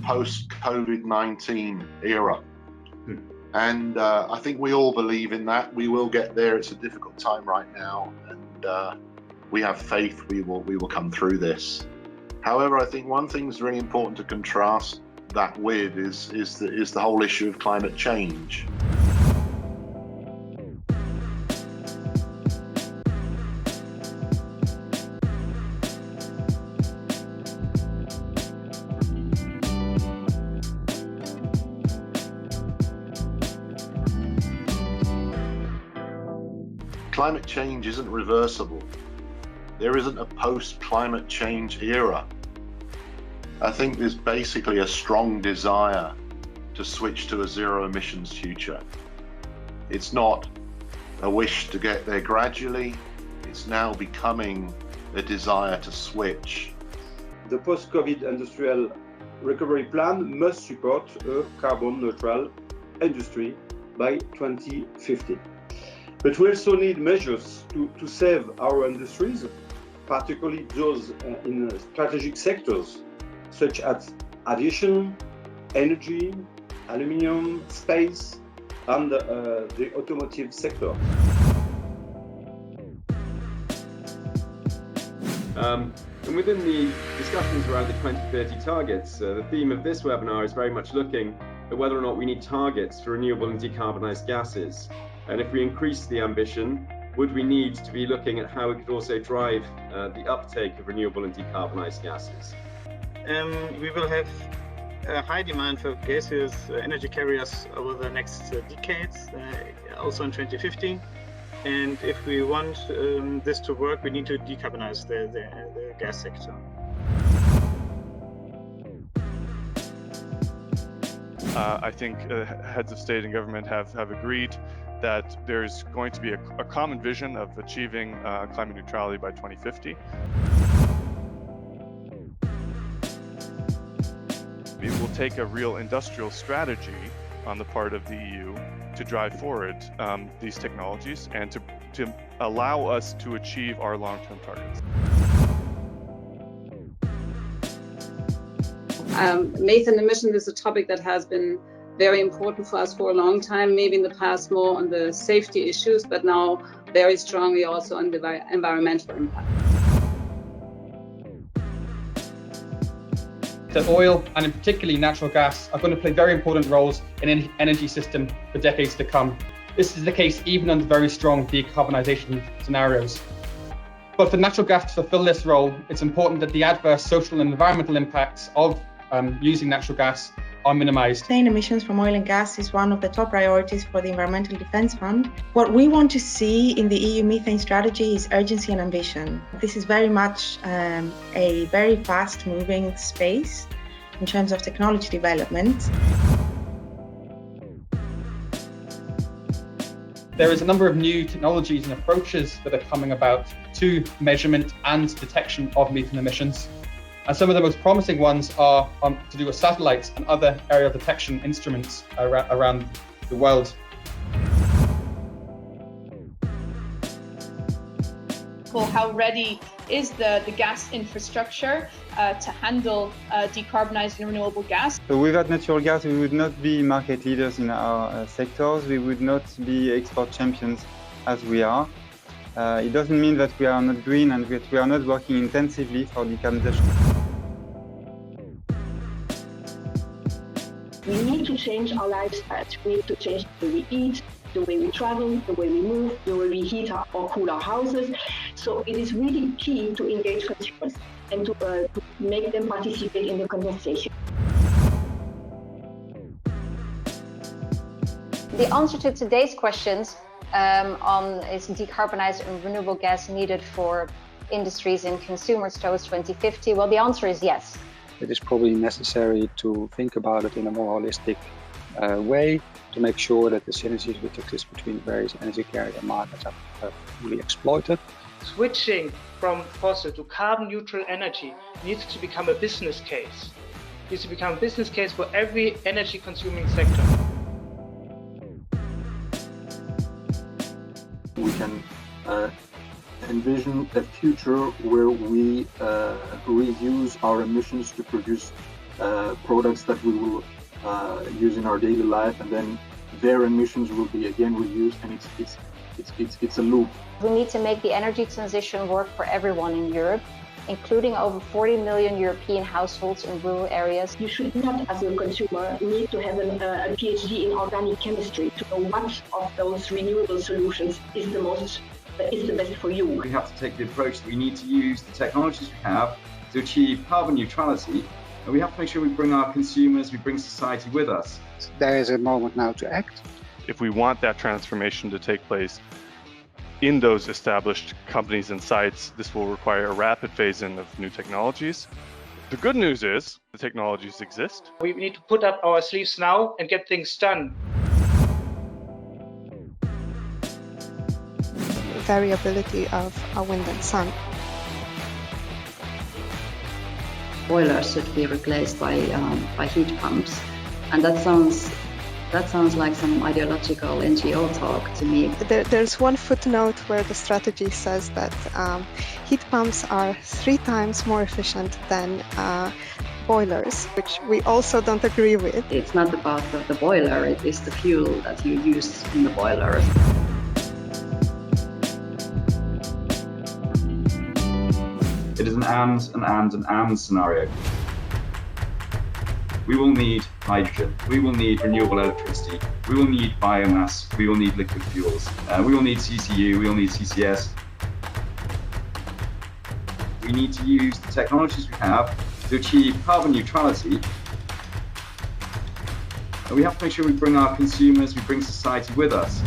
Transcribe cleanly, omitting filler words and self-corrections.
post-COVID-19 era. And I think we all believe in that. We will get there. It's a difficult time right now, and we have faith we will come through this. However, I think one thing is really important to contrast that with is the whole issue of climate change. Climate change isn't reversible. There isn't a post-climate change era. I think there's basically a strong desire to switch to a zero emissions future. It's not a wish to get there gradually, it's now becoming a desire to switch. The post-COVID industrial recovery plan must support a carbon neutral industry by 2050. But we also need measures to save our industries, particularly those in strategic sectors such as aviation, energy, aluminium, space, and the automotive sector. And within the discussions around the 2030 targets, the theme of this webinar is very much looking at whether or not we need targets for renewable and decarbonised gases. And if we increase the ambition, would we need to be looking at how we could also drive the uptake of renewable and decarbonised gases? We will have a high demand for gaseous energy carriers over the next decades, also in 2050. And if we want this to work, we need to decarbonize the gas sector. I think heads of state and government have agreed that there's going to be a common vision of achieving climate neutrality by 2050. It will take a real industrial strategy on the part of the EU to drive forward these technologies and to allow us to achieve our long-term targets. Methane emission is a topic that has been very important for us for a long time, maybe in the past more on the safety issues, but now very strongly also on the environmental impact. That oil, and in particularly natural gas, are going to play very important roles in an energy system for decades to come. This is the case even under very strong decarbonisation scenarios. But for natural gas to fulfil this role, it's important that the adverse social and environmental impacts of using natural gas are minimised. Methane emissions from oil and gas is one of the top priorities for the Environmental Defence Fund. What we want to see in the EU methane strategy is urgency and ambition. This is very much a very fast-moving space in terms of technology development. There is a number of new technologies and approaches that are coming about to measurement and detection of methane emissions. And some of the most promising ones are to do with satellites and other aerial detection instruments around the world. Well, how ready is the gas infrastructure to handle decarbonised and renewable gas? So without natural gas, we would not be market leaders in our sectors. We would not be export champions as we are. It doesn't mean that we are not green and that we are not working intensively for decarbonization. We need to change our lifestyle. We need to change the way we eat, the way we travel, the way we move, the way we heat or cool our houses. So it is really key to engage consumers and to make them participate in the conversation. The answer to today's questions on is decarbonized and renewable gas needed for industries and consumers towards 2050? Well, the answer is yes. It is probably necessary to think about it in a more holistic way to make sure that the synergies which exist between various energy carrier markets are fully exploited. Switching from fossil to carbon neutral energy needs to become a business case. It needs to become a business case for every energy consuming sector. We can envision a future where we reduce our emissions to produce products that we will use in our daily life, and then their emissions will be again reused, and it's a loop. We need to make the energy transition work for everyone in Europe, including over 40 million European households in rural areas. You should not, as a consumer, need to have a PhD in organic chemistry to know which of those renewable solutions is the best for you. We have to take the approach that we need to use the technologies we have to achieve carbon neutrality, and we have to make sure we bring our consumers, we bring society with us. There is a moment now to act. If we want that transformation to take place in those established companies and sites, this will require a rapid phase-in of new technologies. The good news is the technologies exist. We need to put up our sleeves now and get things done. Variability of wind and sun. Boilers should be replaced by heat pumps, and that sounds like some ideological NGO talk to me. There's one footnote where the strategy says that heat pumps are 3 times more efficient than boilers, which we also don't agree with. It's not about the boiler, it is the fuel that you use in the boiler. It is an and scenario. We will need hydrogen, we will need renewable electricity, we will need biomass, we will need liquid fuels, we will need CCU, we will need CCS. We need to use the technologies we have to achieve carbon neutrality. And we have to make sure we bring our consumers, we bring society with us.